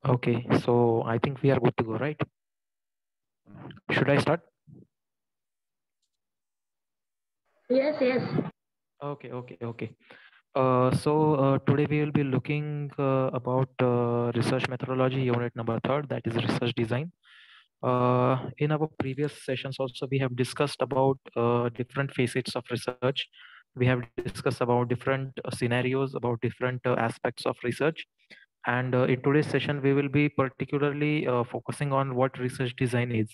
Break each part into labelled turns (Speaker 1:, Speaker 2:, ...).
Speaker 1: Okay, so I think we are good to go, right? Should I start?
Speaker 2: Yes.
Speaker 1: Okay. Today we will be looking about research methodology, unit number third, that is research design. In our previous sessions also, we have discussed about different facets of research. We have discussed about different scenarios, about different aspects of research. And in today's session, we will be particularly focusing on what research design is,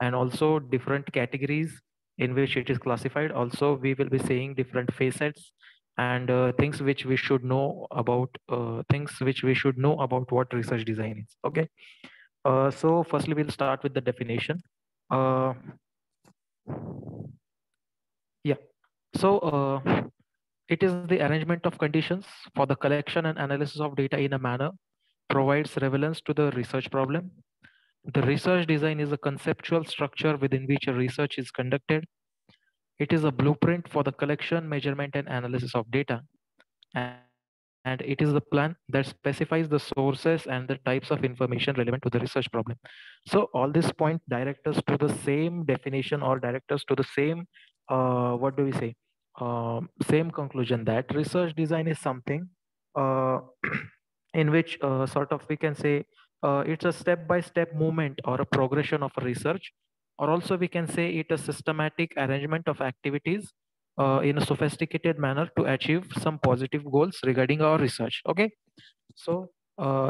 Speaker 1: and also different categories in which it is classified. Also, we will be saying different facets and things which we should know about what research design is. Okay. So firstly, we'll start with the definition. Uh, yeah. So it is the arrangement of conditions for the collection and analysis of data in a manner provides relevance to the research problem. The research design is a conceptual structure within which a research is conducted. It is a blueprint for the collection, measurement, and analysis of data. And it is the plan that specifies the sources and the types of information relevant to the research problem. So all these points direct us to the same definition or direct us to the same, what do we say? Same conclusion that research design is something uh, in which sort of we can say it's a step-by-step movement or a progression of a research, or also we can say it a systematic arrangement of activities in a sophisticated manner to achieve some positive goals regarding our research. Okay, so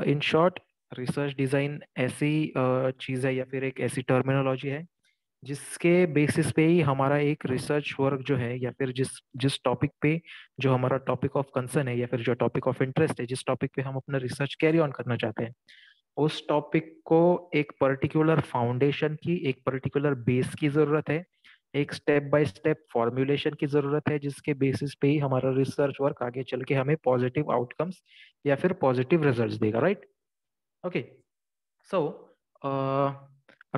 Speaker 1: in short, research design ऐसी चीज है या फिर एक ऐसी terminology है जिसके basis पे ही हमारा एक रिसर्च वर्क जो है या फिर जिस जिस टॉपिक पे जो हमारा टॉपिक ऑफ कंसर्न है या फिर जो टॉपिक ऑफ इंटरेस्ट है, जिस टॉपिक पे हम अपना रिसर्च कैरी ऑन करना चाहते हैं, उस टॉपिक को एक पर्टिकुलर फाउंडेशन की, एक पर्टिकुलर बेस की जरूरत है, एक स्टेप बाय स्टेप फॉर्मुलेशन की जरूरत है, जिसके बेसिस पे ही हमारा रिसर्च वर्क आगे चल के हमें पॉजिटिव आउटकम्स या फिर पॉजिटिव रिजल्ट्स देगा, right? Okay, so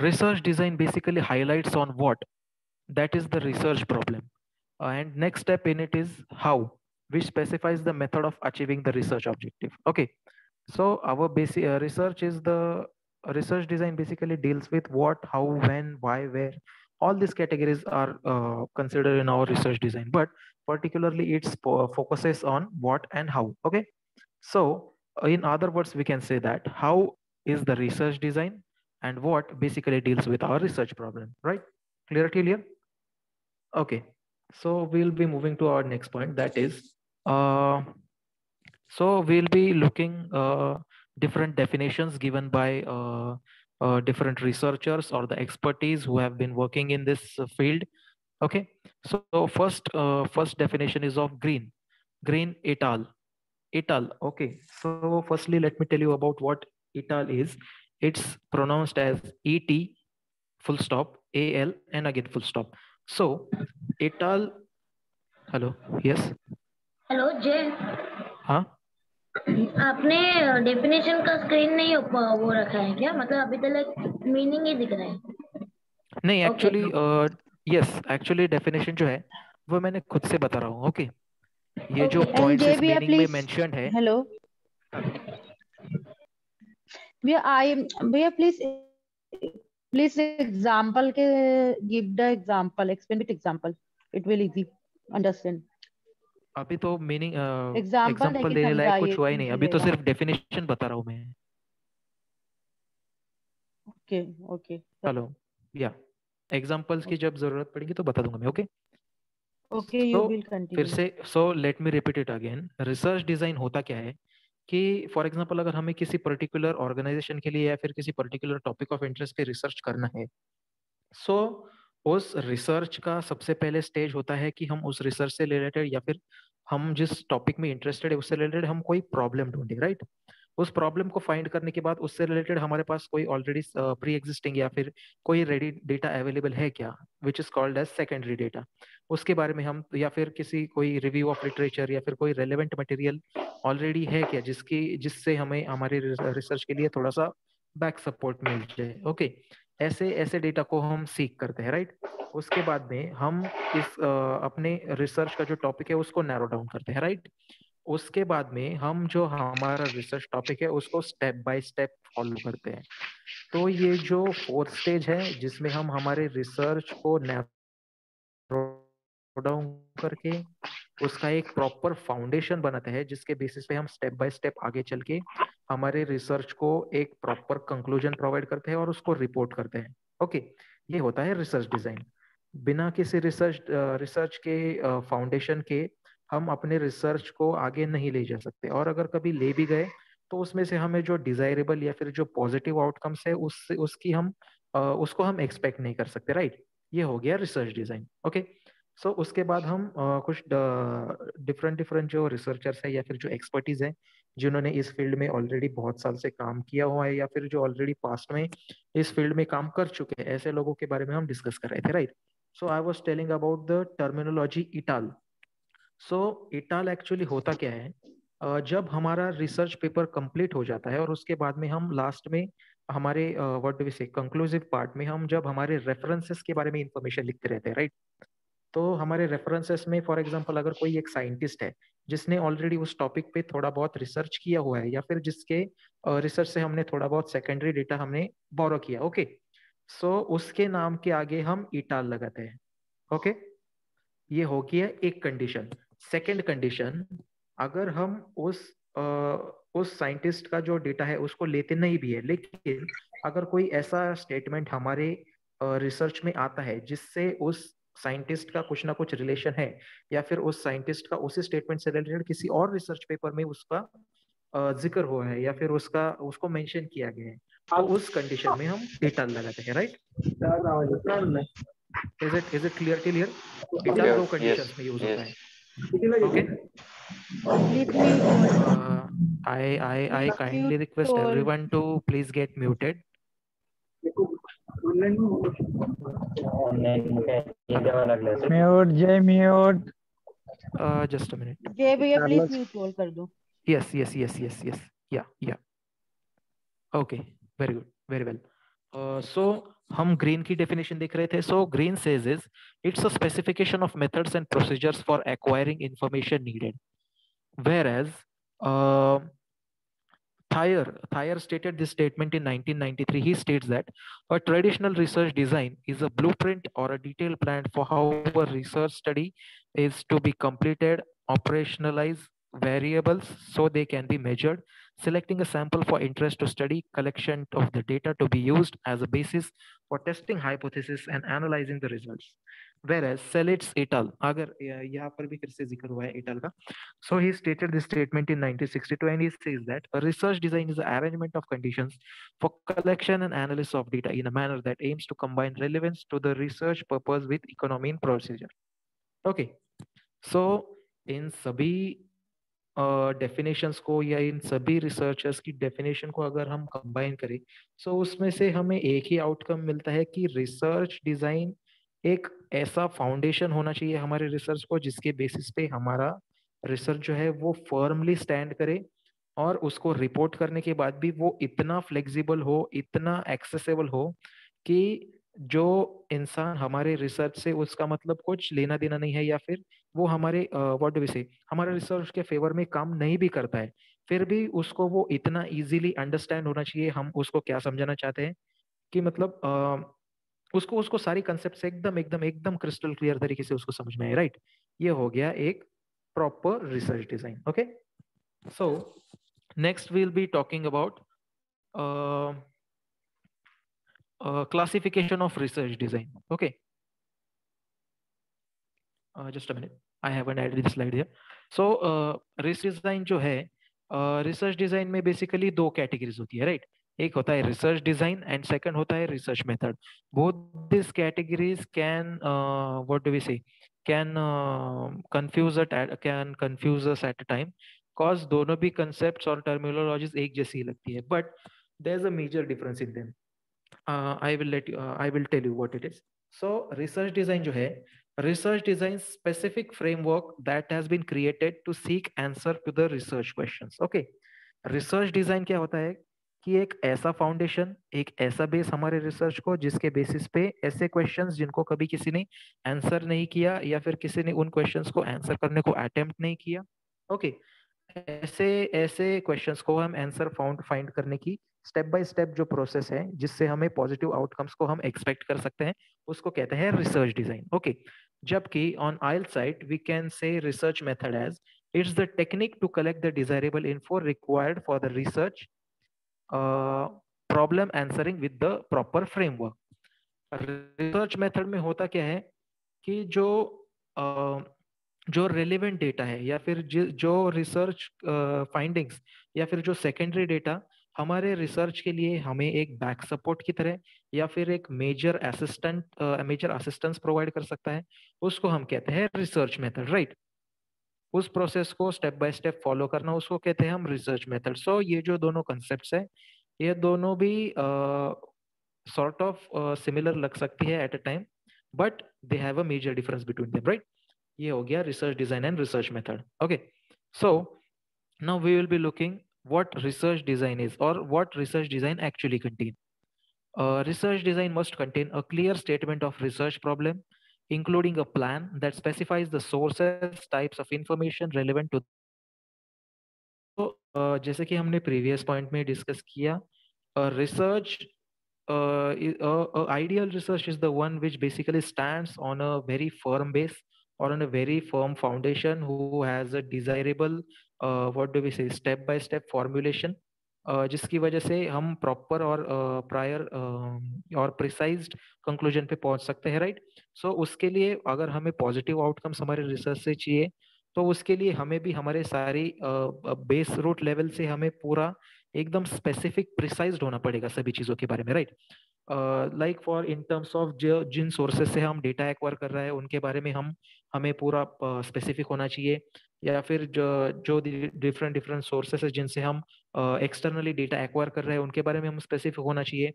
Speaker 1: research design basically highlights on what that is the research problem, and next step in it is how, which specifies the method of achieving the research objective. Okay, so our basic research is the research design basically deals with what, how, when, why, where. All these categories are considered in our research design, but particularly it focuses on what and how. Okay, so in other words, we can say that how is the research design and what basically deals with our research problem, right? Clear till here? Okay, so we'll be moving to our next point, that is uh, so we'll be looking different definitions given by different researchers or the expertise who have been working in this field. Okay, so first definition is of Green et al. Okay, so firstly, let me tell you about what et al is. It's pronounced as et full stop al and again full stop. So et al. Hello, yes.
Speaker 2: Hello जय,
Speaker 1: हाँ,
Speaker 2: आपने definition का screen नहीं वो रखा है क्या? मतलब अभी तक मीनिंग ही दिख रहा है।
Speaker 1: नहीं
Speaker 2: okay
Speaker 1: actually, yes actually definition जो है वो मैंने खुद से बता रहा हूँ. ओके, ये जो
Speaker 2: ओके
Speaker 3: And
Speaker 1: पॉइंट्स
Speaker 3: Jay,
Speaker 1: इस
Speaker 3: भैया
Speaker 1: मीनिंग में
Speaker 3: please.
Speaker 1: मेंशन्ड है.
Speaker 3: Hello. भैया please example के give the example, explain with example. It will easy understand.
Speaker 1: अभी तो मीनिंग
Speaker 3: Example
Speaker 1: एग्जांपल
Speaker 3: देके
Speaker 1: देने लायक कुछ
Speaker 3: समझाइए
Speaker 1: हुआ
Speaker 3: तो
Speaker 1: ही नहीं,
Speaker 3: easy
Speaker 1: अभी तो
Speaker 3: रहेगा.
Speaker 1: सिर्फ डेफिनेशन बता रहा हूँ मैं.
Speaker 3: Okay.
Speaker 1: हेलो, या एग्जांपल्स की जब जरूरत पड़ेगी तो बता दूंगा मैं. ओके,
Speaker 3: Okay, you will
Speaker 1: फिर
Speaker 3: continue.
Speaker 1: से let me repeat it again. Research design होता क्या है कि फॉर एग्जांपल अगर हमें किसी पर्टिकुलर ऑर्गेनाइजेशन के लिए या फिर किसी पर्टिकुलर टॉपिक ऑफ इंटरेस्ट पे रिसर्च करना है, सो उस रिसर्च का सबसे पहले स्टेज होता है कि हम उस रिसर्च से रिलेटेड या फिर हम जिस टॉपिक में इंटरेस्टेड है उससे रिलेटेड हम कोई प्रॉब्लम ढूंढे, राइट? उस प्रॉब्लम को फाइंड करने के बाद उससे रिलेटेड हमारे पास कोई ऑलरेडी प्री एग्जिस्टिंग या फिर कोई रेडी डेटा अवेलेबल है क्या, which is called as secondary data. उसके बारे में हम, या फिर किसी कोई रिव्यू ऑफ लिटरेचर या फिर कोई रेलेवेंट मटेरियल ऑलरेडी है क्या जिससे हमें हमारे रिसर्च के लिए थोड़ा सा बैक सपोर्ट मिल जाए. ओके, ऐसे ऐसे डेटा को हम सीख करते हैं, राइट? उसके बाद में हम इस अपने रिसर्च का जो टॉपिक है उसको नैरो डाउन करते हैं, राइट? उसके बाद में हम जो हमारा रिसर्च टॉपिक है उसको स्टेप बाय स्टेप फॉलो करते हैं। तो ये जो फोर्थ स्टेज है जिसमें हम हमारे रिसर्च को डाउन करके उसका एक प्रॉपर फाउंडेशन बनाते हैं, जिसके बेसिस पे हम स्टेप बाय स्टेप आगे चल के हमारे रिसर्च को एक प्रॉपर कंक्लूजन प्रोवाइड करते हैं और उसको रिपोर्ट करते हैं। ओके, ये होता है रिसर्च डिजाइन। बिना किसी रिसर्च के फाउंडेशन के हम अपने रिसर्च को आगे नहीं ले जा सकते, और अगर कभी ले भी गए तो उसमें से हमें जो डिजायरेबल या फिर जो पॉजिटिव आउटकम्स है उसकी हम उसको हम एक्सपेक्ट नहीं कर सकते, राइट। ये हो गया रिसर्च डिजाइन। ओके, सो उसके बाद हम कुछ डिफरेंट डिफरेंट जो रिसर्चर्स है या फिर जो एक्सपर्टीज है जिन्होंने इस फील्ड में ऑलरेडी बहुत साल से काम किया हुआ है या फिर जो ऑलरेडी पास्ट में इस फील्ड में काम कर चुके हैं, ऐसे लोगों के बारे में हम डिस्कस कर रहे थे, right. So I was telling about the terminology et al. So et al actually होता क्या है, जब हमारा रिसर्च पेपर कंप्लीट हो जाता है और उसके बाद में हम लास्ट में हमारे व्हाट डू वी से कंक्लूसिव पार्ट में हम जब हमारे रेफरेंसेस के बारे में इंफॉर्मेशन लिखते रहते हैं, राइट। तो हमारे रेफरेंसेस में फॉर एग्जांपल अगर कोई एक साइंटिस्ट है जिसने ऑलरेडी उस टॉपिक पे थोड़ा बहुत रिसर्च किया हुआ है या फिर जिसके रिसर्च से हमने थोड़ा बहुत सेकेंडरी डेटा हमने बोरो किया, ओके, सो उसके नाम के आगे हम इटाल लगाते हैं। ओके, ये हो गया एक कंडीशन। सेकंड कंडीशन, अगर हम उस साइंटिस्ट का जो डेटा है उसको लेते नहीं भी है, लेकिन अगर कोई ऐसा स्टेटमेंट हमारे रिसर्च में आता है जिससे उस साइंटिस्ट का कुछ ना कुछ रिलेशन है या फिर उस साइंटिस्ट का उसी स्टेटमेंट से रिलेटेड किसी और रिसर्च पेपर में उसका जिक्र हुआ है या फिर उसको मेंशन किया गया है, तो उस कंडीशन में हम इटाल लगाते हैं, right. Is it clear till here? Et al
Speaker 4: Yeah,
Speaker 1: दो
Speaker 4: yes,
Speaker 1: कंडीशंस में यूज
Speaker 4: yes.
Speaker 1: होता है। Okay,
Speaker 3: Please mute.
Speaker 1: I kindly
Speaker 3: Mute
Speaker 1: request
Speaker 3: all.
Speaker 1: everyone to please get muted.
Speaker 5: Mute जय म्यूट।
Speaker 1: Just a minute.
Speaker 3: जय भैया please mute all कर दो।
Speaker 1: Yes. Yeah. Okay, very good, very well. So हम green की definition देख रहे थे. So green says is it's a specification of methods and procedures for acquiring information needed. Whereas Thayer stated this statement in 1993. He states that a traditional research design is a blueprint or a detailed plan for how a research study is to be completed, operationalize variables so they can be measured, selecting a sample for interest to study, collection of the data to be used as a basis for testing hypothesis and analyzing the results. Whereas Selits et al. अगर यहाँ पर भी फिर से जिक्र हुआ है इटल का. So he stated this statement in 1962 and he says that a research design is the arrangement of conditions for collection and analysis of data in a manner that aims to combine relevance to the research purpose with economy and procedure. Okay, so इन सभी definitions को या इन सभी researchers की definition को अगर हम combine करें तो उसमें से हमें एक ही आउटकम मिलता है कि रिसर्च डिजाइन एक ऐसा फाउंडेशन होना चाहिए हमारे रिसर्च को जिसके बेसिस पे हमारा रिसर्च जो है वो फर्मली स्टैंड करे और उसको रिपोर्ट करने के बाद भी वो इतना फ्लेक्सिबल हो, इतना एक्सेसिबल हो कि जो इंसान हमारे रिसर्च से उसका मतलब कुछ लेना देना नहीं है या फिर वो हमारे व्हाट डू वी से हमारे रिसर्च के फेवर में काम नहीं भी करता है, फिर भी उसको वो इतना इजीली अंडरस्टैंड होना चाहिए। हम उसको क्या समझाना चाहते हैं कि मतलब उसको उसको सारी कंसेप्ट एकदम एकदम एकदम क्रिस्टल क्लियर तरीके से उसको समझ में आए, राइट। ये हो गया एक proper research design. Okay, so next we'll be talking about classification of research design. Okay, just a minute, I haven't added this slide here. So research design जो है रिसर्च डिजाइन में बेसिकली दो categories होती है, right. एक होता है research design and second होता है research method. Both this categories can what do we say can confuse us at a time, cause दोनों भी कंसेप्ट्स और टर्मिनोलॉजीज एक जैसी लगती है, but there is a major difference in them. I will tell you what it is. So research design जो है, research design specific framework that has been created to seek answer to the research questions. Okay, research design क्या होता है कि एक ऐसा foundation, एक ऐसा बेस हमारे रिसर्च को जिसके बेसिस पे ऐसे क्वेश्चंस जिनको कभी किसी ने आंसर नहीं किया या फिर किसी ने उन क्वेश्चंस को आंसर करने को अटेम्प्ट नहीं किया, ओके, ऐसे ऐसे क्वेश्चंस को हम आंसर फाइंड करने की स्टेप बाय स्टेप जो प्रोसेस है जिससे हमें पॉजिटिव आउटकम्स को हम एक्सपेक्ट कर सकते हैं, उसको कहते हैं रिसर्च डिजाइन। ओके, जबकि on aisle side we can say research method as it's the technique to collect the desirable info required for the research problem answering with the proper framework. Research method में होता क्या है कि जो relevant data है या फिर जो रिसर्च फाइंडिंग्स या फिर जो सेकेंडरी डेटा हमारे रिसर्च के लिए हमें एक बैक सपोर्ट की तरह या फिर एक मेजर असिस्टेंस प्रोवाइड कर सकता है, उसको हम कहते हैं रिसर्च मेथड, राइट। उस प्रोसेस को स्टेप बाय स्टेप फॉलो करना उसको कहते हैं हम रिसर्च मेथड। सो ये जो दोनों कंसेप्ट है ये दोनों भी सॉर्ट ऑफ सिमिलर लग सकती है at a time, but they have a major difference between them, right. ये हो गया research design and research method. Okay, so now we will be looking what research design is or what research design actually contain. Research design must contain a clear statement of research problem, including a plan that specifies the sources, types of information relevant to. तो जैसे कि हमने previous point में discuss किया, research ideal research is the one which basically stands on a very firm base or on a very firm foundation who has a desirable what do we say step by step formulation, जिसकी वजह से हम proper और prior और precised conclusion पे पहुंच सकते हैं, राइट। सो उसके लिए अगर हमें पॉजिटिव आउटकम्स हमारे रिसर्च से चाहिए तो उसके लिए हमें भी हमारे सारी बेस रूट लेवल से हमें पूरा एकदम स्पेसिफिक प्रिसाइज्ड होना पड़ेगा सभी चीज़ों के बारे में, right. Like for in terms of जो जिन सोर्सेज से हम डेटा एक्वायर कर रहे हैं उनके बारे में हमें पूरा स्पेसिफिक होना चाहिए, या फिर जो डिफरेंट डिफरेंट सोर्सेज है जिनसे हम एक्सटर्नली डेटा एक्वायर कर रहे हैं उनके बारे में हम स्पेसिफिक होना चाहिए,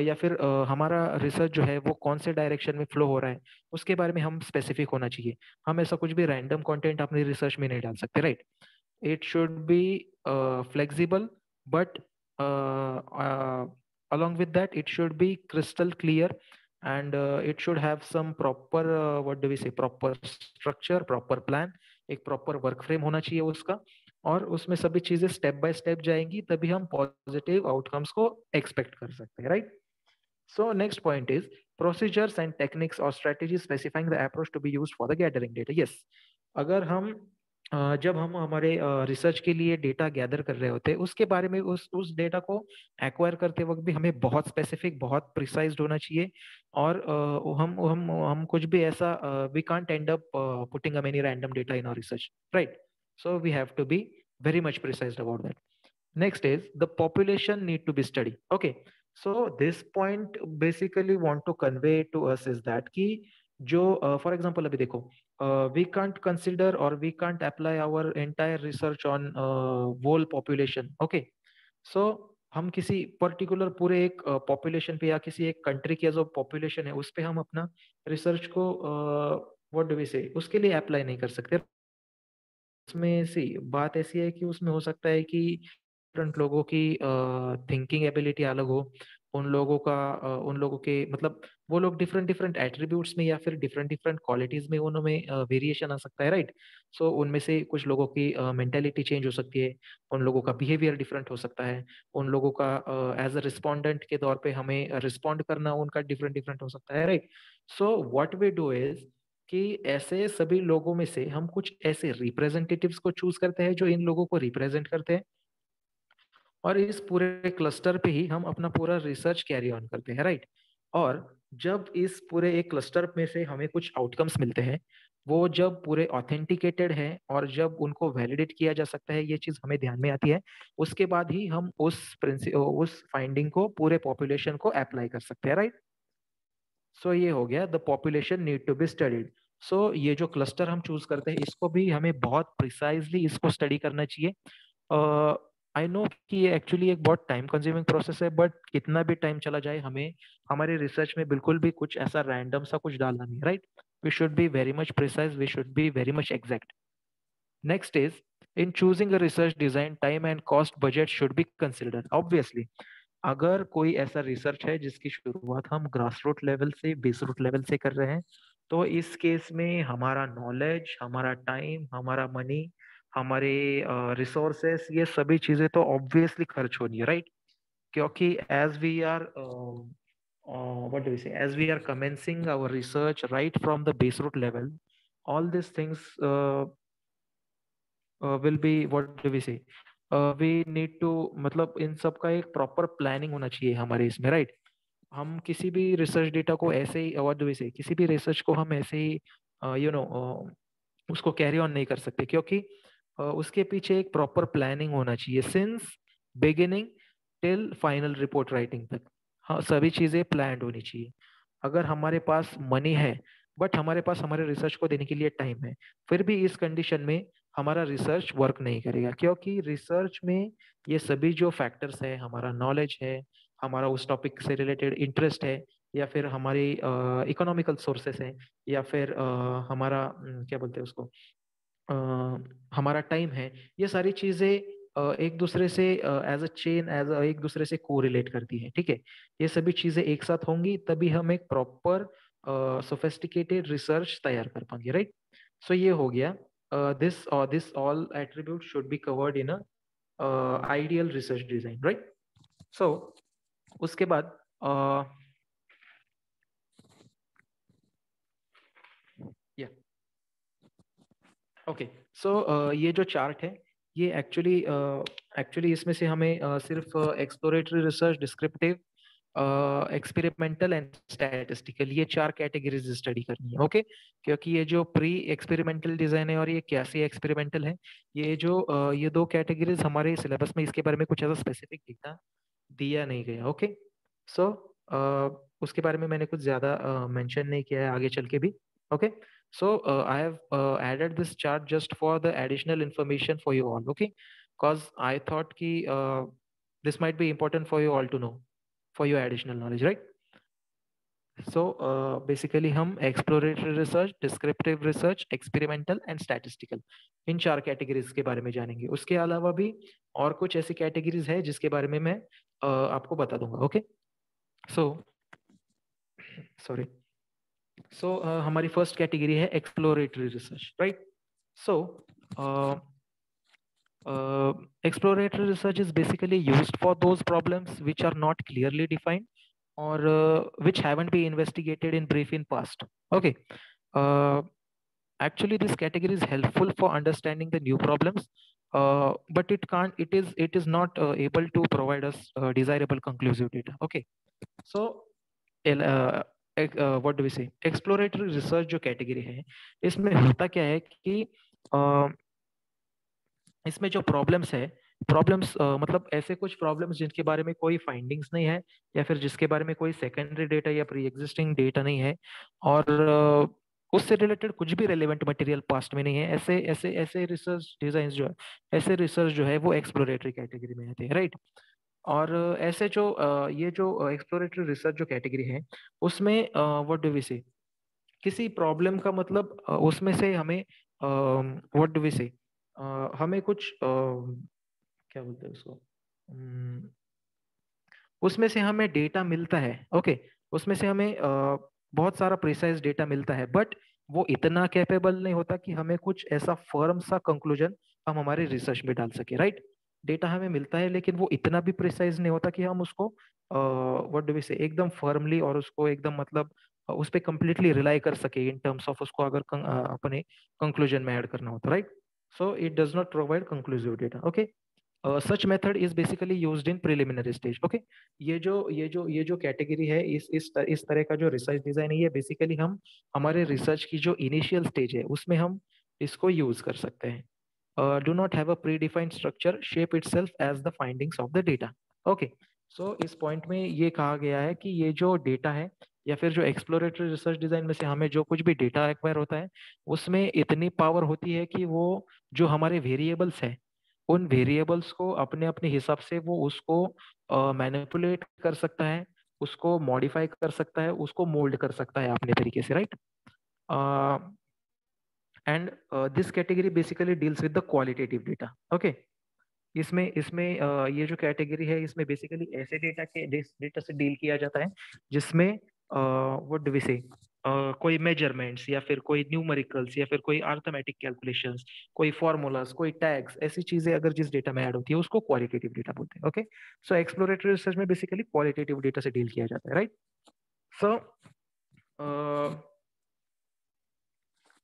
Speaker 1: या फिर हमारा रिसर्च जो है वो कौन से डायरेक्शन में फ्लो हो रहा है उसके बारे में हम स्पेसिफिक होना चाहिए। हम ऐसा कुछ भी रैंडम कंटेंट अपनी रिसर्च में नहीं डाल सकते, right. It should be flexible, but along with that, it should be crystal clear, and it should have some proper what do we say proper structure, proper plan, एक proper work frame होना चाहिए उसका, और उसमें सभी चीजें step by step जाएंगी तभी हम पॉजिटिव आउटकम्स को एक्सपेक्ट कर सकते हैं, right. So next point is procedures and techniques or strategies specifying the approach to be used for the gathering data. Yes, अगर हम जब हम हमारे रिसर्च के लिए डेटा गैदर कर रहे होते हैं उसके बारे में उस डेटा को एक्वायर करते वक्त भी हमें बहुत स्पेसिफिक बहुत प्रिसाइज्ड होना चाहिए, और हम कुछ भी ऐसा we can't end up putting a many random data in our research, right. So we have to be very much precise about that. Next is the population need to be studied. Okay, so this point basically want to convey to us is that कि जो for example अभी देखो we can't consider or we can't apply our entire research on whole population. Okay, so हम किसी particular पूरे एक population पे या किसी एक कंट्री की जो पॉपुलेशन है उस पे हम अपना रिसर्च को व्हाट डू वी से उसके लिए अप्लाई नहीं कर सकते। उसमें सी बात ऐसी है कि उसमें हो सकता है कि डिफरेंट लोगों की थिंकिंग एबिलिटी अलग हो, उन लोगों के मतलब वो लोग डिफरेंट डिफरेंट एट्रीब्यूट्स में या फिर डिफरेंट डिफरेंट क्वालिटीज में उनमें वेरिएशन आ सकता है, राइट। सो उनमें से कुछ लोगों की मेंटेलिटी चेंज हो सकती है, उन लोगों का बिहेवियर डिफरेंट हो सकता है, उन लोगों का एज अ रिस्पोंडेंट के तौर पे हमें रिस्पॉन्ड करना उनका डिफरेंट डिफरेंट हो सकता है, right. So what we do is कि ऐसे सभी लोगों में से हम कुछ ऐसे रिप्रेजेंटेटिव्स को चूज करते हैं जो इन लोगों को रिप्रेजेंट करते हैं, और इस पूरे क्लस्टर पे ही हम अपना पूरा रिसर्च कैरी ऑन करते हैं, राइट। और जब इस पूरे एक क्लस्टर में से हमें कुछ आउटकम्स मिलते हैं वो जब पूरे ऑथेंटिकेटेड है और जब उनको वैलिडेट किया जा सकता है, ये चीज हमें ध्यान में आती है, उसके बाद ही हम उस फाइंडिंग को पूरे पॉपुलेशन को अप्लाई कर सकते हैं, राइट। सो ये हो गया the population need to be studied. So ये जो क्लस्टर हम चूज करते हैं इसको भी हमें बहुत प्रिसाइजली इसको स्टडी करना चाहिए। आई नो कि ये एक्चुअली एक बहुत टाइम कंज्यूमिंग प्रोसेस है, बट कितना भी टाइम चला जाए हमें हमारे रिसर्च में बिल्कुल भी कुछ ऐसा रैंडम सा कुछ डालना नहीं, right. We should be very much precise, we should be very much exact. Next is in choosing a research design time and cost budget should be considered. Obviously अगर कोई ऐसा रिसर्च है जिसकी शुरुआत हम ग्रास रूट लेवल से base root level से कर रहे हैं तो इस केस में हमारा नॉलेज, हमारा टाइम, हमारा मनी हमारे रिसोर्सेस, ये सभी चीजें तो ऑब्वियसली खर्च होनी है, राइट? क्योंकि as we are what do we say, as we are commencing our research right from the base root level, all these things will be, what do we say, we need to, मतलब इन सब का एक proper planning होना चाहिए हमारे इसमें, right? हम किसी भी रिसर्च डेटा को ऐसे ही, व्हाट डू वी से, किसी भी रिसर्च को हम ऐसे ही उसको कैरी ऑन नहीं कर सकते, क्योंकि उसके पीछे एक प्रॉपर प्लानिंग होना चाहिए since beginning till final report writing तक। हाँ, सभी चीजें प्लान्ड होनी चाहिए। अगर हमारे पास मनी है बट हमारे पास हमारे रिसर्च को देने के लिए टाइम है, फिर भी इस कंडीशन में हमारा रिसर्च वर्क नहीं करेगा, क्योंकि रिसर्च में ये सभी जो फैक्टर्स है, हमारा नॉलेज है, हमारा उस टॉपिक से रिलेटेड इंटरेस्ट है, या फिर हमारी इकोनॉमिकल सोर्सेस है, या फिर हमारा क्या बोलते हैं उसको, हमारा टाइम है, ये सारी चीजें एक दूसरे से एज अ चेन, एज एक दूसरे से कोरिलेट करती है, ठीक है? ये सभी चीजें एक साथ होंगी तभी हम एक प्रॉपर सोफिस्टिकेटेड रिसर्च तैयार कर पाएंगे, राइट? सो ये हो गया, this all attribute should be covered in a ideal research design, right? So उसके बाद ओके, सो ये जो चार्ट है, ये एक्चुअली इसमें से हमें सिर्फ exploratory research, descriptive, experimental and statistical, ये 4 कैटेगरीज स्टडी करनी है, ओके? क्योंकि ये जो प्री एक्सपेरिमेंटल डिजाइन है और ये कैसे एक्सपेरिमेंटल है, ये जो ये 2 कैटेगरीज हमारे सिलेबस में इसके बारे में कुछ ऐसा स्पेसिफिक डेटा दिया नहीं गया, ओके? सो उसके बारे में मैंने कुछ ज्यादा मेंशन नहीं किया है आगे चल के भी, okay? So I have added this chart just for the additional information for you all, okay? Because I thought ki this might be important for you all to know, for your additional knowledge, right? So basically हम exploratory research, descriptive research, experimental and statistical, in 4 categories के बारे में जानेंगे। उसके अलावा भी और कुछ ऐसी कैटेगरीज है जिसके बारे में मैं आपको बता दूंगा, ओके? सो सॉरी, सो हमारी फर्स्ट कैटेगरी है exploratory research, right? So exploratory research is basically used for those problems which are not clearly defined or which haven't been investigated in brief in past, okay? Actually this category is helpful for understanding the new problems, but it is not able to provide us desirable conclusive data, okay? So what do we say, exploratory research जो category है, इसमें होता क्या है कि इसमें जो problems है, प्रॉब्लम्स मतलब ऐसे कुछ प्रॉब्लम्स जिनके बारे में कोई फाइंडिंग्स नहीं है, या फिर जिसके बारे में कोई सेकेंडरी डेटा या प्री एग्जिस्टिंग डेटा नहीं है, और उससे रिलेटेड कुछ भी रेलेवेंट मटेरियल पास्ट में नहीं है, ऐसे ऐसे ऐसे रिसर्च डिजाइन जो है, ऐसे रिसर्च जो है वो एक्सप्लोरेटरी कैटेगरी में आते हैं, राइट? और ऐसे जो ये जो एक्सप्लोरेटरी रिसर्च जो कैटेगरी है, उसमें व्हाट डू वी से, किसी प्रॉब्लम का मतलब उसमें से हमें व्हाट डू वी से, हमें कुछ क्या बोलते हैं उसको, उसमें से हमें डेटा मिलता है, ओके? उसमें से हमें बहुत सारा प्रिसाइज डेटा मिलता है, बट वो इतना कैपेबल नहीं होता कि हमें कुछ ऐसा फर्म सा कंक्लूजन हम हमारे रिसर्च में डाल सके, राइट? डेटा हमें मिलता है लेकिन वो इतना भी प्रिसाइज नहीं होता कि हम उसको व्हाट डू वी से एकदम फर्मली और उसको एकदम मतलब उस पर कंप्लीटली रिलाई कर सके इन टर्म्स ऑफ उसको अगर अपने कंक्लूजन में ऐड करना होता, right? So it does not provide conclusive data, okay? Such method is basically used in preliminary stage, okay? ये जो कैटेगरी है, इस तरह का जो रिसर्च डिजाइन है, ये बेसिकली हम हमारे रिसर्च की जो इनिशियल स्टेज है उसमें हम इसको यूज कर सकते हैं। Do not have a predefined structure, shape itself as the findings of the data, okay? So इस पॉइंट में ये कहा गया है कि ये जो डेटा है, या फिर जो एक्सप्लोरेटरी रिसर्च डिजाइन में से हमें जो कुछ भी डेटा एक्वायर होता है, उसमें इतनी पावर होती है कि वो जो हमारे वेरिएबल्स है, उन वेरिएबल्स को अपने अपने हिसाब से वो उसको मैनिपुलेट कर सकता है, उसको मॉडिफाई कर सकता है, उसको मोल्ड कर सकता है अपने तरीके से, right? And this category basically deals with the qualitative data, okay? इसमें इसमें ये जो कैटेगरी है, इसमें बेसिकली ऐसे डेटा से डील किया जाता है जिसमें व्हाट डू वी से, कोई मेजरमेंट्स या फिर कोई न्यूमेरिकल्स या फिर कोई अर्थमेटिक कैलकुलेशंस, कोई फॉर्मूलाज, कोई टैग्स, ऐसी चीजें अगर जिस डेटा में ऐड होती है उसको क्वालिटेटिव डेटा बोलते हैं। ओके, सो एक्सप्लोरेटरी रिसर्च में बेसिकली क्वालिटेटिव डेटा से डील किया जाता है, राइट। सो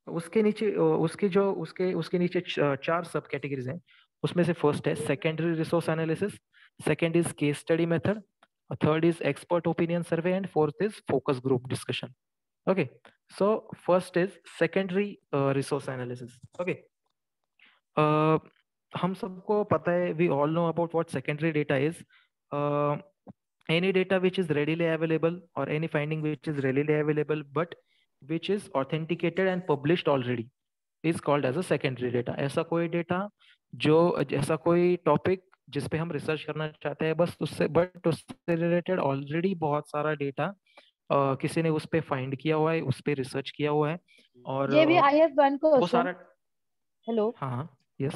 Speaker 1: उसके नीचे उसके नीचे चार सब कैटेगरीज हैं। उसमें से फर्स्ट है secondary resource analysis, second is case study method, third is expert opinion survey and fourth is focus group discussion. Okay, so first is secondary resource analysis. Okay, हम सबको पता है, we all know about what secondary data is. Any data which is readily available or any finding which is readily available but which is authenticated and published already is called as a secondary data. ऐसा कोई data जो ऐसा कोई topic जिस पे हम research करना चाहते हैं, बस उससे रिलेटेड ऑलरेडी बहुत सारा डेटा किसी ने उस पे फाइंड किया हुआ है, उस पे रिसर्च किया हुआ है, और
Speaker 3: ये भी आई हैव वन
Speaker 1: वो
Speaker 3: क्वेश्चन।
Speaker 1: सारा।
Speaker 3: हेलो,
Speaker 1: हाँ, यस।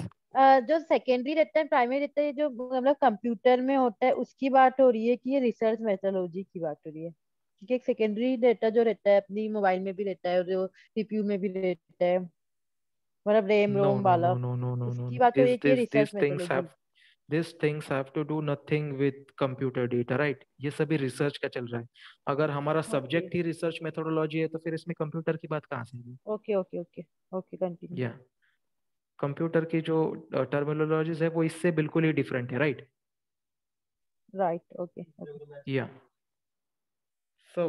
Speaker 3: जो सेकेंडरी रहता है, प्राइमरी रहता है, जो मतलब कंप्यूटर में होता है, उसकी बात हो रही है कि ये रिसर्च मेथोडोलॉजी की बात हो रही है? क्योंकि एक सेकेंडरी डेटा जो रहता है अपनी मोबाइल में भी रहता है और जो सीपीयू में भी रहता है, मतलब रैम
Speaker 1: No,
Speaker 3: रोम
Speaker 1: no,
Speaker 3: वाला,
Speaker 1: no, no, no, no, no,
Speaker 3: इसकी
Speaker 1: no.
Speaker 3: बात हो रही है कि ये research methodology.
Speaker 1: These things have to do nothing with computer data, right? ये सभी रिसर्च का चल रहा है। अगर हमारा
Speaker 3: ओके
Speaker 1: सब्जेक्ट ही रिसर्च मेथोडोलॉजी है तो फिर इसमें कंप्यूटर की बात कहाँ से आएगी?
Speaker 3: Okay okay okay okay, continue.
Speaker 1: या कंप्यूटर की जो टर्मिनोलॉजीज है वो इससे बिल्कुल ही डिफरेंट है, राइट?
Speaker 3: Right, okay okay.
Speaker 1: या सो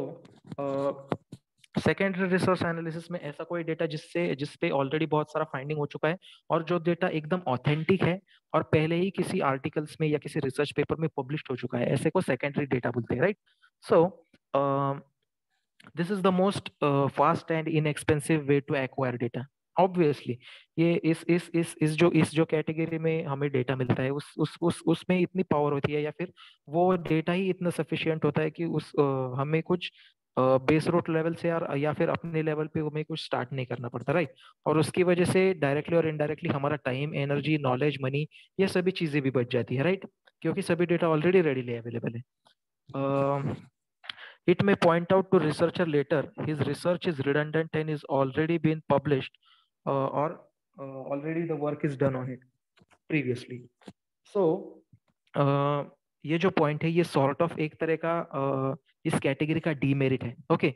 Speaker 1: सेकेंडरी रिसोर्स एनालिसिस में ऐसा कोई डेटा जिस पे ऑलरेडी बहुत सारा फाइंडिंग हो चुका है और जो डेटा एकदम ऑथेंटिक है और पहले ही किसी आर्टिकल्स में या किसी रिसर्च पेपर में पब्लिश हो चुका है, ऐसे को सेकेंडरी डेटा बोलते हैं, right? So this is the most fast and inexpensive way to acquire data. Obviously ये इस जो कैटेगरी में हमें डेटा मिलता है उसमें इतनी पावर होती है या फिर वो डेटा ही इतना सफिशिएंट होता है कि हमें कुछ बेस रोड लेवल से या फिर अपने लेवल पे हमें कुछ स्टार्ट नहीं करना पड़ता, राइट? और उसकी वजह से डायरेक्टली और इनडायरेक्टली हमारा टाइम, एनर्जी, नॉलेज, मनी, ये सभी चीजें भी बच जाती है, राइट? क्योंकि सभी डेटा ऑलरेडी रेडीली अवेलेबल है। It may point out to researcher later his research is redundant and is already been published, or already the work is done on it previously. So ये जो point है ये sort of एक तरह का इस category का डीमेरिट है। ओके,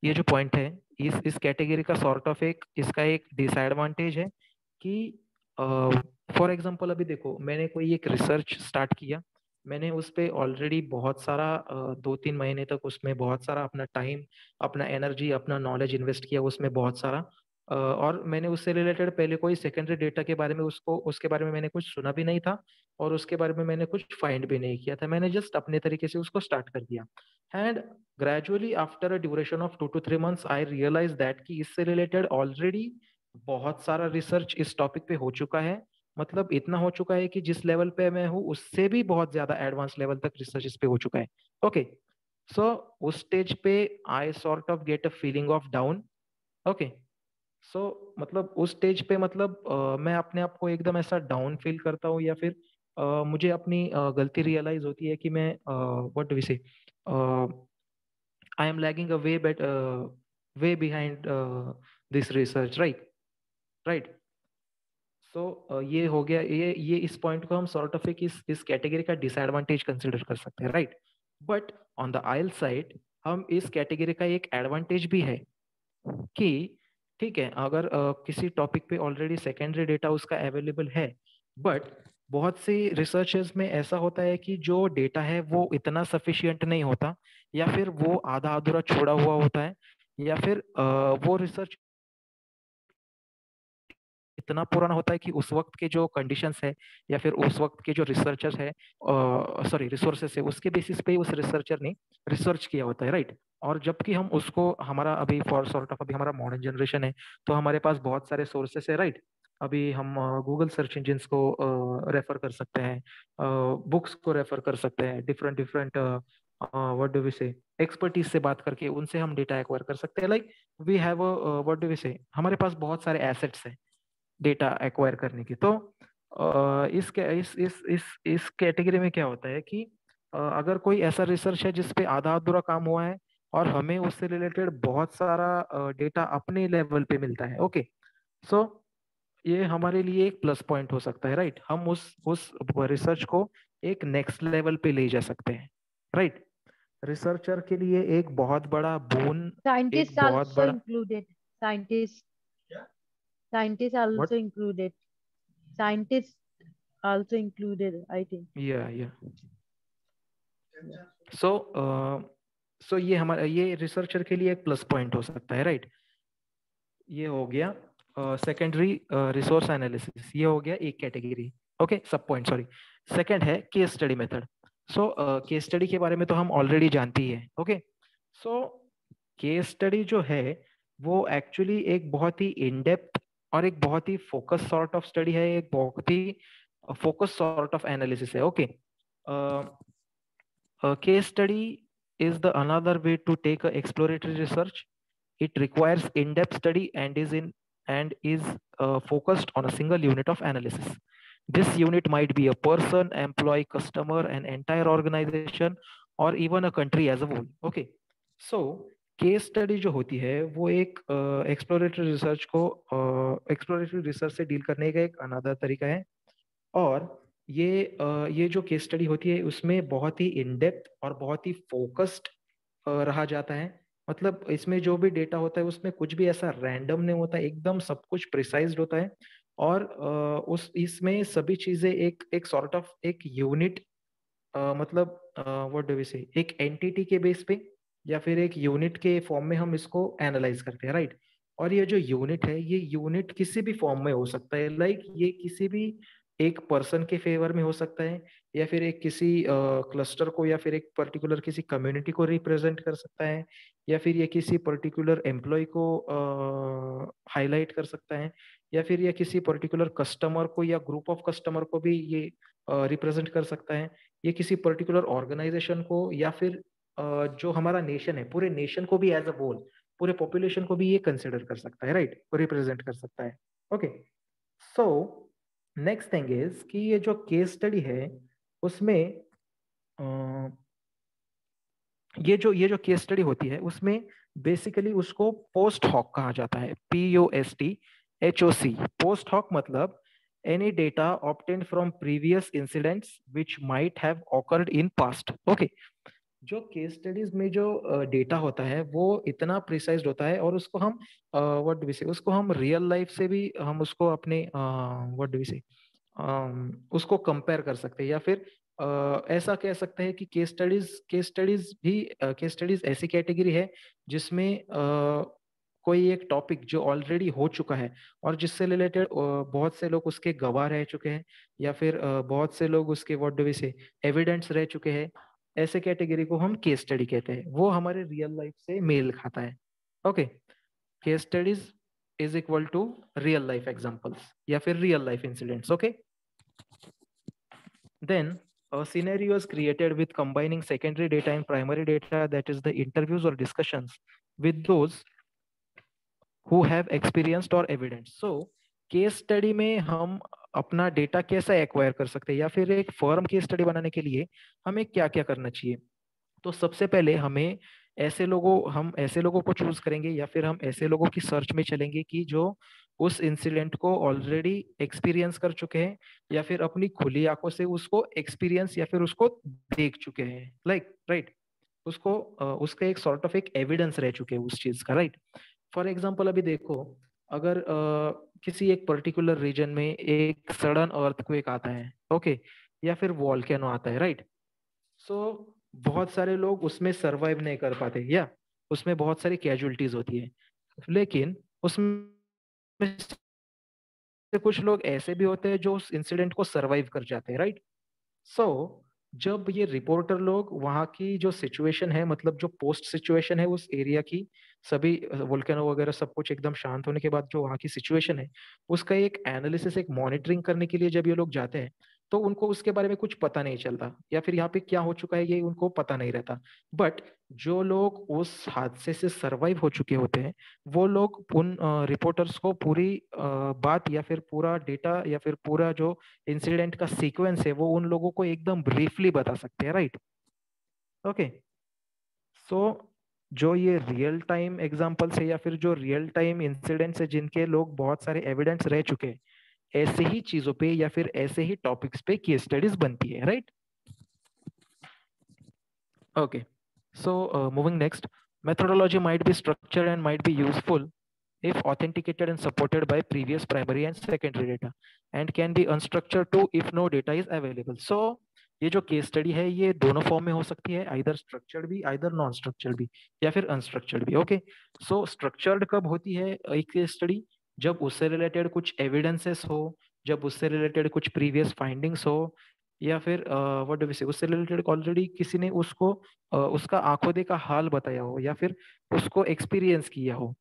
Speaker 1: ये जो पॉइंट है इस कैटेगरी का सॉर्ट ऑफ इसका एक डिसएडवांटेज है कि फॉर एग्जांपल अभी देखो, मैंने कोई एक रिसर्च स्टार्ट किया, मैंने उस पे ऑलरेडी बहुत सारा 2-3 महीने तक उसमें बहुत सारा अपना टाइम, अपना एनर्जी, अपना नॉलेज इन्वेस्ट किया उसमें बहुत सारा, और मैंने उससे रिलेटेड पहले कोई सेकेंडरी डेटा के बारे में उसके बारे में मैंने कुछ सुना भी नहीं था और उसके बारे में मैंने कुछ फाइंड भी नहीं किया था। मैंने जस्ट अपने तरीके से उसको स्टार्ट कर दिया and gradually after a duration of 2 to 3 months I realise that कि इससे रिलेटेड ऑलरेडी बहुत सारा रिसर्च इस टॉपिक पे हो चुका है। मतलब इतना हो चुका है कि जिस लेवल पे मैं हूँ उससे भी बहुत ज्यादा एडवांस लेवल तक रिसर्च इस पे हो चुका है। ओके, सो उस स्टेज पे I sort of get a feeling of down. Okay, so मतलब उस स्टेज पे मतलब मैं अपने आप को एकदम ऐसा डाउन फील करता हूँ या फिर मुझे अपनी गलती रियलाइज होती है कि मैं what do we say I am lagging a way behind this research, right. So ये हो गया, ये इस पॉइंट को हम सॉर्ट ऑफ एक इस कैटेगरी का डिसएडवांटेज कंसिडर कर सकते हैं, right? But on the aisle side हम इस कैटेगरी का एक एडवांटेज भी है कि ठीक है, अगर किसी टॉपिक पे ऑलरेडी सेकेंडरी डेटा उसका अवेलेबल है, बट बहुत सी रिसर्चेस में ऐसा होता है कि जो डेटा है वो इतना सफिशिएंट नहीं होता या फिर वो आधा अधूरा छोड़ा हुआ होता है या फिर वो रिसर्च इतना पुराना होता है कि उस वक्त के जो कंडीशंस है या फिर उस वक्त के जो रिसर्चर्स है, सॉरी रिसोर्सेस है, उसके बेसिस पे उस रिसर्चर ने रिसर्च किया होता है, राइट? और जबकि हम उसको हमारा अभी फॉर सॉर्ट ऑफ अभी हमारा मॉडर्न जनरेशन है तो हमारे पास बहुत सारे सोर्सेस है, राइट? अभी हम गूगल सर्च इंजिन्स को रेफर कर सकते हैं, बुक्स को रेफर कर सकते हैं, different different what do we say expertise से बात करके उनसे हम डेटा एक्वायर कर सकते हैं। Like we have what do we say हमारे पास बहुत सारे एसेट्स हैं डेटा एक्वायर करने की। तो इस कैटेगरी में क्या होता है कि अगर कोई ऐसा रिसर्च है जिसपे आधा अधूरा काम हुआ है और हमें उससे रिलेटेड बहुत सारा डेटा अपने लेवल पे मिलता है। ओके, सो ये हमारे लिए एक प्लस पॉइंट हो सकता है, राइट। हम उस रिसर्च को एक नेक्स्ट लेवल पे ले जा सकते हैं, राइट। रिसर्चर के लिए एक बहुत बड़ा बोन, एक
Speaker 3: Scientists
Speaker 1: बहुत
Speaker 3: also
Speaker 1: बड़ा
Speaker 3: included. Scientists also
Speaker 1: what
Speaker 3: included. Scientists also included, I think.
Speaker 1: या सो ये हमारा ये रिसर्चर के लिए एक प्लस पॉइंट हो सकता है, राइट। ये हो गया सेकेंडरी रिसोर्स एनालिसिस, ये हो गया एक कैटेगरी। ओके, सब पॉइंट, सॉरी। सेकंड है case study method. So case study के बारे में तो हम ऑलरेडी जानती है। ओके, सो केस स्टडी जो है वो एक्चुअली एक बहुत ही इन डेप्थ और एक बहुत ही फोकस सॉर्ट ऑफ स्टडी है, एक बहुत ही फोकस सॉर्ट ऑफ एनालिसिस है। Okay, case study is the another way to take a exploratory research. It requires in-depth study and is focused on a single unit of analysis. This unit might be a person, employee, customer, an entire organization, or even a country as a whole. Okay, so case study जो होती है वो एक exploratory research से deal करने का एक another तरीका है। और ये जो केस स्टडी होती है उसमें बहुत ही इन डेप्थ और बहुत ही फोकस्ड रहा जाता है। मतलब इसमें जो भी डेटा होता है उसमें कुछ भी ऐसा रैंडम नहीं होता, एकदम सब कुछ प्रिसाइज्ड होता है। और उस इसमें सभी चीजें एक एक सॉर्ट ऑफ एक यूनिट, मतलब व्हाट डू वी से, एक एंटिटी के बेस पे या फिर एक यूनिट के फॉर्म में हम इसको एनालाइज करते हैं, राइट। और ये जो यूनिट है ये यूनिट किसी भी फॉर्म में हो सकता है, लाइक ये किसी भी एक पर्सन के फेवर में हो सकता है, या फिर एक किसी क्लस्टर को या फिर एक पर्टिकुलर किसी कम्युनिटी को रिप्रेजेंट कर सकता है, या फिर ये किसी पर्टिकुलर एम्प्लॉय को हाईलाइट कर सकता है, या फिर ये किसी पर्टिकुलर कस्टमर को या ग्रुप ऑफ कस्टमर को भी ये रिप्रेजेंट कर सकता है, ये किसी पर्टिकुलर ऑर्गेनाइजेशन को, या फिर जो हमारा नेशन है पूरे नेशन को भी एज अ होल, पूरे पॉपुलेशन को भी ये कंसिडर कर सकता है, राइट, रिप्रेजेंट कर सकता है। Okay, so next thing is कि ये जो केस स्टडी है उसमें ये जो केस स्टडी होती है उसमें बेसिकली उसको पोस्ट हॉक कहा जाता है, POSTHOC। पोस्ट हॉक मतलब any data obtained from previous incidents which might have occurred in past. Okay, जो केस स्टडीज में जो डेटा होता है वो इतना प्रिसाइज होता है, और उसको हम व्हाट डू वी से, उसको हम रियल लाइफ से भी हम उसको अपने व्हाट डू वी से उसको कंपेयर कर सकते हैं, या फिर ऐसा कह सकते हैं कि केस स्टडीज ऐसी कैटेगरी है जिसमें कोई एक टॉपिक जो ऑलरेडी हो चुका है और जिससे रिलेटेड बहुत से लोग उसके गवाह रह चुके हैं, या फिर बहुत से लोग उसके व्हाट डू वी से एविडेंस रह चुके हैं, ऐसे कैटेगरी को हम केस स्टडी कहते हैं। वो हमारे रियल लाइफ से मेल खाता है। Okay, case studies is equal to real life examples या फिर real life incidents. Okay, then a scenario is created with combining secondary data and primary data, that is the interviews or discussions with those who have experienced or evidence. So case study में हम अपना data कैसे acquire कर सकते हैं, या फिर एक फर्म केस स्टडी बनाने के लिए हमें क्या क्या करना चाहिए। तो सबसे पहले हम ऐसे लोगों को चूज करेंगे, या फिर हम ऐसे लोगों की सर्च में चलेंगे कि जो उस इंसिडेंट को ऑलरेडी एक्सपीरियंस कर चुके हैं, या फिर अपनी खुली आंखों से उसको एक्सपीरियंस या फिर उसको देख चुके हैं, लाइक राइट, उसको उसका एक सॉर्ट ऑफ एक एविडेंस रह चुके हैं उस चीज का, राइट। फॉर एग्जाम्पल अभी देखो, अगर किसी एक पर्टिकुलर रीजन में एक सडन अर्थक्वेक आता है, ओके, या फिर वॉल्केनो आता है, राइट, सो बहुत सारे लोग उसमें सरवाइव नहीं कर पाते, या उसमें बहुत सारी कैजुअलिटीज होती है, लेकिन उसमें से कुछ लोग ऐसे भी होते हैं जो उस इंसिडेंट को सरवाइव कर जाते हैं, राइट। सो जब ये रिपोर्टर लोग वहाँ की जो सिचुएशन है, मतलब जो पोस्ट सिचुएशन है उस एरिया की, सभी वोल्केनो वगैरह सब कुछ एकदम शांत होने के बाद जो वहाँ की सिचुएशन है उसका एक एनालिसिस, एक मॉनिटरिंग करने के लिए जब ये लोग जाते हैं तो उनको उसके बारे में कुछ पता नहीं चलता, या फिर यहाँ पे क्या हो चुका है ये उनको पता नहीं रहता। बट जो लोग उस हादसे से सरवाइव हो चुके होते हैं वो लोग उन रिपोर्टर्स को पूरी बात या फिर पूरा डेटा या फिर पूरा जो इंसिडेंट का सीक्वेंस है वो उन लोगों को एकदम ब्रीफली बता सकते हैं, राइट। ओके, सो जो ये रियल टाइम एग्जांपल्स है या फिर जो रियल टाइम इंसिडेंट्स है जिनके लोग बहुत सारे एविडेंस रह चुके हैं, ऐसे ही चीजों पे या फिर ऐसे ही टॉपिक्स पे केस स्टडीज बनती है, right? Okay, so moving next, methodology might be structured and might be useful if authenticated and supported by previous primary and secondary data, and can be unstructured too if no data is available. So ये जो case study है ये दोनों form में हो सकती है, either structured भी, आइदर नॉन स्ट्रक्चर्ड भी, या फिर अनस्ट्रक्चर्ड भी। ओके, सो स्ट्रक्चर्ड कब होती है एक केस स्टडी? जब उससे रिलेटेड कुछ एविडेंसेस हो, जब उससे रिलेटेड कुछ प्रीवियस फाइंडिंग्स हो, या फिर व्हाट डू वी से उससे रिलेटेड ऑलरेडी किसी ने उसको उसका आंखों देखा हाल बताया हो या फिर उसको एक्सपीरियंस किया हो।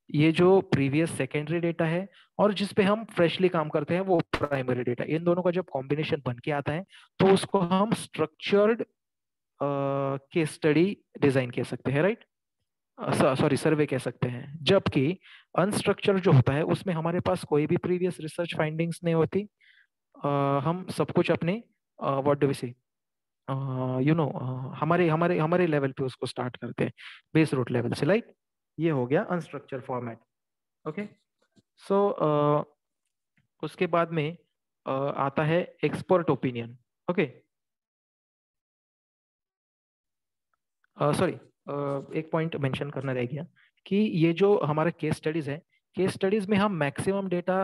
Speaker 1: ये जो प्रीवियस सेकेंडरी डेटा है और जिस पे हम फ्रेशली काम करते हैं वो प्राइमरी डेटा, इन दोनों का जब कॉम्बिनेशन बन के आता है तो उसको हम स्ट्रक्चर्ड केस स्टडी डिजाइन कह सकते हैं, राइट? सॉरी, सर्वे कह सकते हैं। जबकि अनस्ट्रक्चर्ड जो होता है उसमें हमारे पास कोई भी प्रीवियस रिसर्च फाइंडिंग्स नहीं होती, हम सब कुछ अपने व्हाट डू वी से हमारे हमारे हमारे लेवल पे उसको स्टार्ट करते हैं, बेस रूट लेवल से, लाइक ये हो गया अनस्ट्रक्चर फॉर्मेट। ओके, सो उसके बाद में आता है एक्सपर्ट ओपिनियन। ओके, सॉरी, एक पॉइंट मेंशन करना रह गया कि ये जो हमारा केस स्टडीज है, केस स्टडीज में हम मैक्सिमम डेटा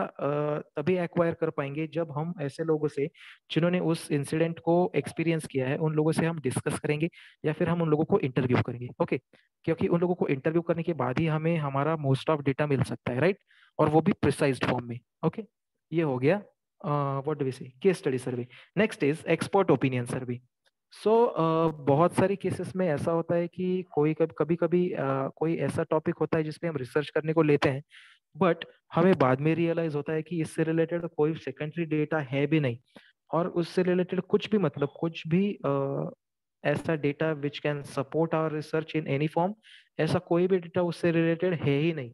Speaker 1: तभी एक्वायर कर पाएंगे जब हम ऐसे लोगों से जिन्होंने उस इंसिडेंट को एक्सपीरियंस किया है उन लोगों से हम डिस्कस करेंगे या फिर हम उन लोगों को इंटरव्यू करेंगे। ओके, क्योंकि उन लोगों को इंटरव्यू करने के बाद ही हमें हमारा मोस्ट ऑफ डेटा मिल सकता है, राइट? और वो भी प्रिसाइज्ड फॉर्म में। ओके, ये हो गया what do we say case study survey. Next is expert opinion survey. So बहुत सारी केसेस में ऐसा होता है कि कोई कभी कभी कोई ऐसा टॉपिक होता है जिसपे हम रिसर्च करने को लेते हैं, बट हमें बाद में रियलाइज होता है कि इससे रिलेटेड कोई सेकेंडरी डेटा है भी नहीं, और उससे रिलेटेड कुछ भी मतलब कुछ भी ऐसा data which can support our research in any form, ऐसा कोई भी डेटा उससे रिलेटेड है ही नहीं,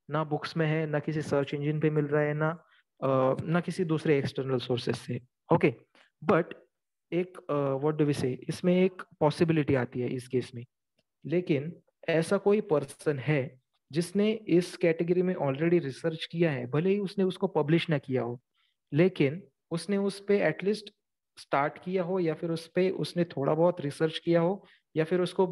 Speaker 1: ना बुक्स में है, ना किसी सर्च इंजिन पे मिल रहा है, ना किसी दूसरे एक्सटर्नल सोर्सेस से। ओके, बट एक व्हाट डू वी से इसमें एक पॉसिबिलिटी आती है इस केस में, लेकिन ऐसा कोई पर्सन है जिसने इस कैटेगरी में ऑलरेडी रिसर्च किया है, भले ही उसने उसको पब्लिश ना किया हो, लेकिन उसने उस पे एटलीस्ट स्टार्ट किया हो या फिर उस पे उसने थोड़ा बहुत रिसर्च किया हो या फिर उसको